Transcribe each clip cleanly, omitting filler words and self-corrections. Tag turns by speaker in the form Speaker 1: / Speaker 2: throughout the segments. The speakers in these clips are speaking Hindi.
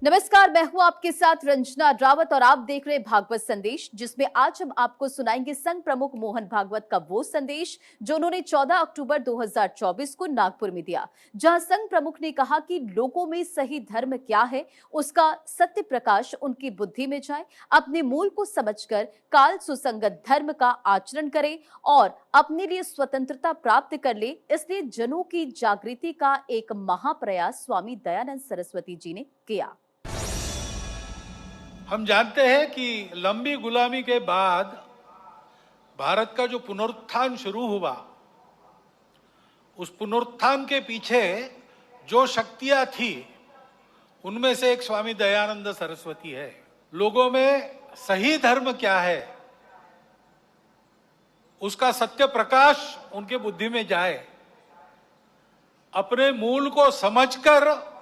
Speaker 1: नमस्कार, मैं हूं आपके साथ रंजना रावत और आप देख रहे हैं भागवत संदेश, जिसमें आज हम आपको सुनाएंगे संघ प्रमुख मोहन भागवत का वो संदेश जो उन्होंने 14 अक्टूबर 2024 को नागपुर में दिया, जहां संघ प्रमुख ने कहा कि लोगों में सही धर्म क्या है, उसका सत्य प्रकाश उनकी बुद्धि में जाए, अपने मूल को समझकर काल सुसंगत धर्म का आचरण करें और अपने लिए स्वतंत्रता प्राप्त कर ले। इसलिए जनों की जागृति का एक महाप्रयास स्वामी दयानंद सरस्वती जी ने किया।
Speaker 2: हम जानते हैं कि लंबी गुलामी के बाद भारत का जो पुनरुत्थान शुरू हुआ, उस पुनरुत्थान के पीछे जो शक्तियां थी उनमें से एक स्वामी दयानंद सरस्वती है। लोगों में सही धर्म क्या है, उसका सत्य प्रकाश उनके बुद्धि में जाए, अपने मूल को समझकर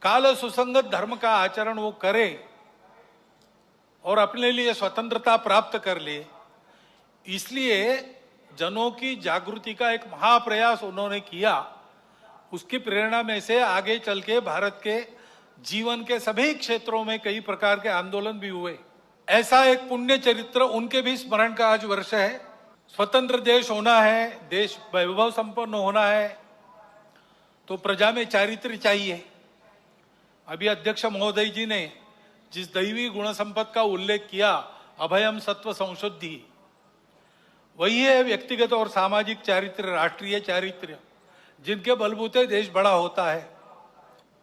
Speaker 2: काल सुसंगत धर्म का आचरण वो करे और अपने लिए स्वतंत्रता प्राप्त कर ले। इसलिए जनों की जागृति का एक महाप्रयास उन्होंने किया। उसकी प्रेरणा में से आगे चल के भारत के जीवन के सभी क्षेत्रों में कई प्रकार के आंदोलन भी हुए। ऐसा एक पुण्य चरित्र उनके भी स्मरण का आज वर्ष है। स्वतंत्र देश होना है, देश वैभव संपन्न होना है, तो प्रजा में चारित्र चाहिए। अभी अध्यक्ष महोदय जी ने जिस दैवी गुण संपद का उल्लेख किया, अभयम सत्व संशुद्धि, वही है व्यक्तिगत और सामाजिक चारित्र, राष्ट्रीय चारित्र, जिनके बलबूते देश बड़ा होता है।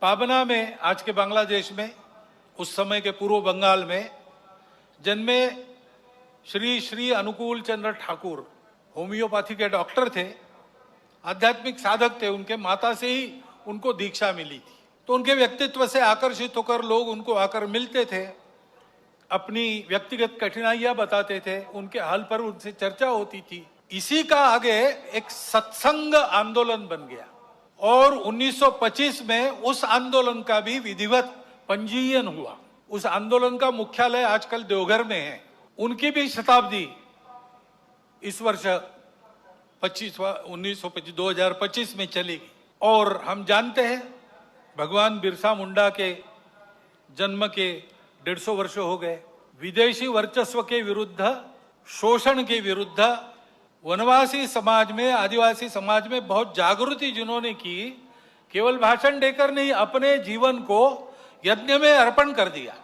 Speaker 2: पाबना में, आज के बांग्लादेश में, उस समय के पूर्व बंगाल में जन्मे श्री श्री अनुकूल चंद्र ठाकुर होम्योपैथी के डॉक्टर थे, आध्यात्मिक साधक थे। उनके माता से ही उनको दीक्षा मिली थी, तो उनके व्यक्तित्व से आकर्षित होकर लोग उनको आकर मिलते थे, अपनी व्यक्तिगत कठिनाइयां बताते थे, उनके हल पर उनसे चर्चा होती थी। इसी का आगे एक सत्संग आंदोलन बन गया और 1925 में उस आंदोलन का भी विधिवत पंजीयन हुआ। उस आंदोलन का मुख्यालय आजकल देवघर में है। उनकी भी शताब्दी इस वर्ष 2025 में चलेगी। और हम जानते हैं भगवान बिरसा मुंडा के जन्म के 150 वर्ष हो गए। विदेशी वर्चस्व के विरुद्ध, शोषण के विरुद्ध वनवासी समाज में, आदिवासी समाज में बहुत जागृति जिन्होंने की, केवल भाषण देकर नहीं, अपने जीवन को यज्ञ में अर्पण कर दिया।